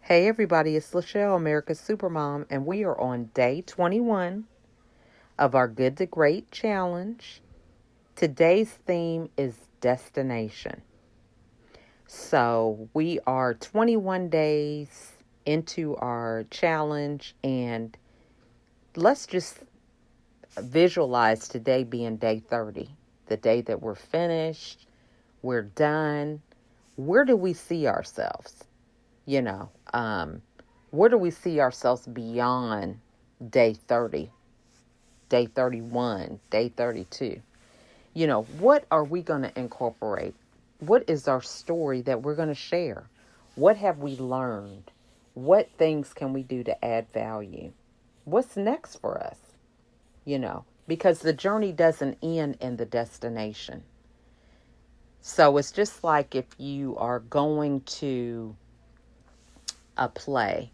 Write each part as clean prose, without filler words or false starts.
Hey everybody, it's Lachelle, America's Supermom, and we are on day 21 of our Good to Great challenge. Today's theme is destination. So we are 21 days into our challenge, and let's just visualize today being day 30, the day that we're finished, we're done. Where do we see ourselves? You know, where do we see ourselves beyond day 30, day 31, day 32? What are we going to incorporate? What is our story that we're going to share? What have we learned? What things can we do to add value? What's next for us? Because the journey doesn't end in the destination. So it's just like if you are going to a play,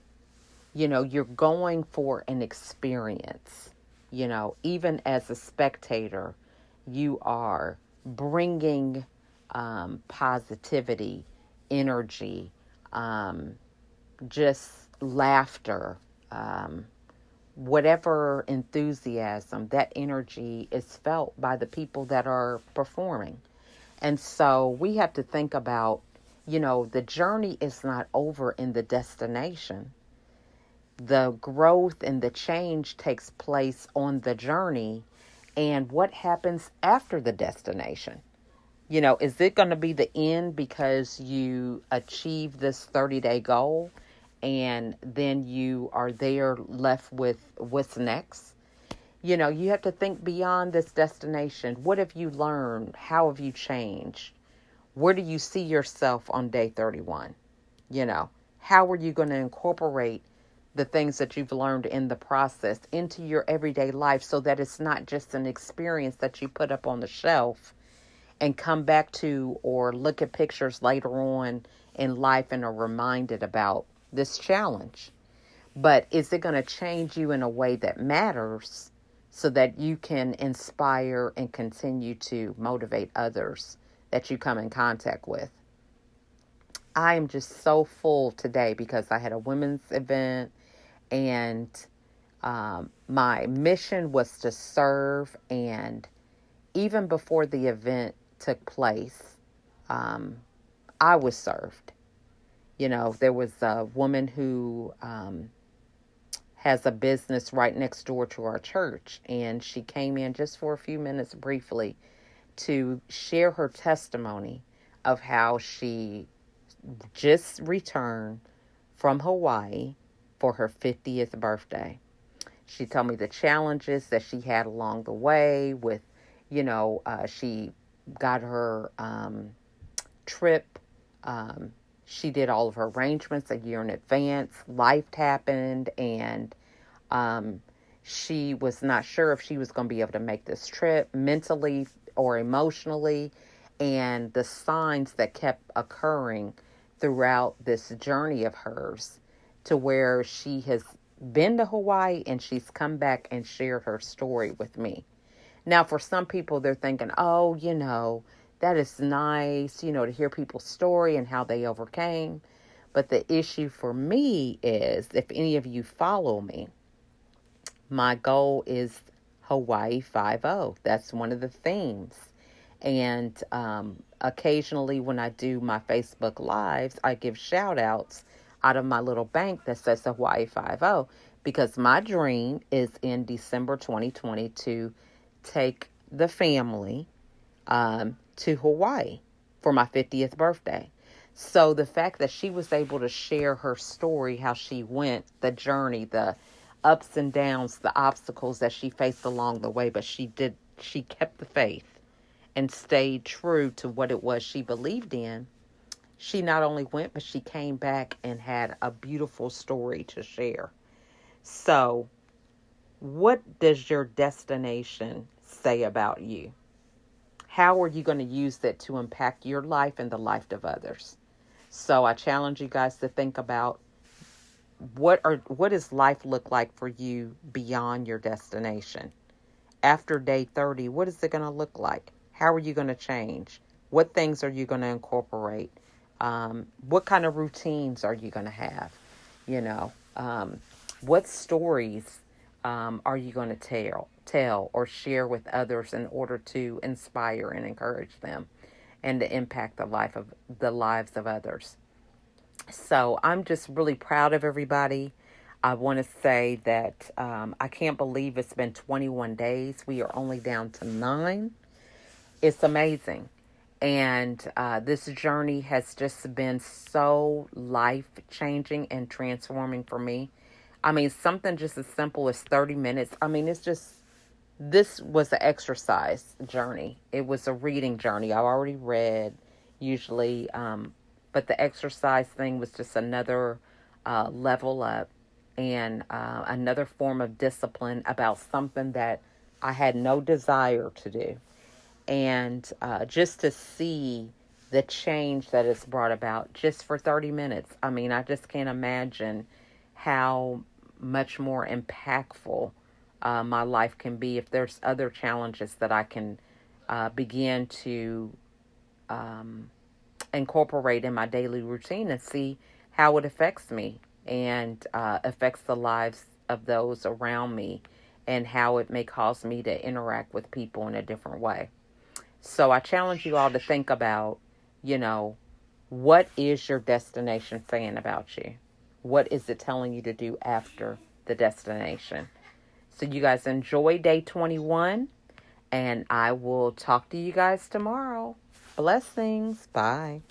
you're going for an experience. Even as a spectator, you are bringing positivity, energy, just laughter, whatever enthusiasm, that energy is felt by the people that are performing. And so we have to think about, the journey is not over in the destination. The growth and the change takes place on the journey, and what happens after the destination. Is it going to be the end because you achieve this 30-day goal and then you are there left with what's next? You have to think beyond this destination. What have you learned? How have you changed? Where do you see yourself on day 31? How are you going to incorporate the things that you've learned in the process into your everyday life so that it's not just an experience that you put up on the shelf and come back to or look at pictures later on in life and are reminded about this challenge? But is it going to change you in a way that matters so that you can inspire and continue to motivate others that you come in contact with? I am just so full today because I had a women's event, and my mission was to serve. And even before the event took place, I was served. There was a woman who has a business right next door to our church, and she came in just for a few minutes briefly to share her testimony of how she just returned from Hawaii for her 50th birthday. She told me the challenges that she had along the way with, she got her trip. She did all of her arrangements a year in advance. Life happened, and she was not sure if she was going to be able to make this trip mentally or emotionally. And the signs that kept occurring throughout this journey of hers, to where she has been to Hawaii and she's come back and shared her story with me. Now, for some people, they're thinking, oh, that is nice, to hear people's story and how they overcame. But the issue for me is, if any of you follow me, my goal is Hawaii 5-0. That's one of the themes. And occasionally when I do my Facebook Lives, I give shout outs out of my little bank that says Hawaii 5-0, because my dream is in December 2020 to take the family to Hawaii for my 50th birthday. So the fact that she was able to share her story, how she went, the journey, the ups and downs, the obstacles that she faced along the way, but she kept the faith and stayed true to what it was she believed in. She not only went, but she came back and had a beautiful story to share. So, what does your destination say about you? How are you going to use that to impact your life and the life of others? So I challenge you guys to think about what does life look like for you beyond your destination? After day 30, what is it going to look like? How are you going to change? What things are you going to incorporate? What kind of routines are you going to have? You know, what stories are you going to tell or share with others in order to inspire and encourage them and to impact the lives of others? So I'm just really proud of everybody. I want to say that I can't believe it's been 21 days. We are only down to 9. It's amazing. And this journey has just been so life changing and transforming for me. I mean, something just as simple as 30 minutes. I mean, this was an exercise journey. It was a reading journey. I already read, usually, but the exercise thing was just another level up and another form of discipline about something that I had no desire to do. And just to see the change that it's brought about just for 30 minutes. I mean, I just can't imagine how much more impactful my life can be if there's other challenges that I can begin to incorporate in my daily routine and see how it affects me and affects the lives of those around me and how it may cause me to interact with people in a different way. So I challenge you all to think about, you know, what is your destination saying about you? What is it telling you to do after the destination? So you guys enjoy day 21, and I will talk to you guys tomorrow. Blessings. Bye.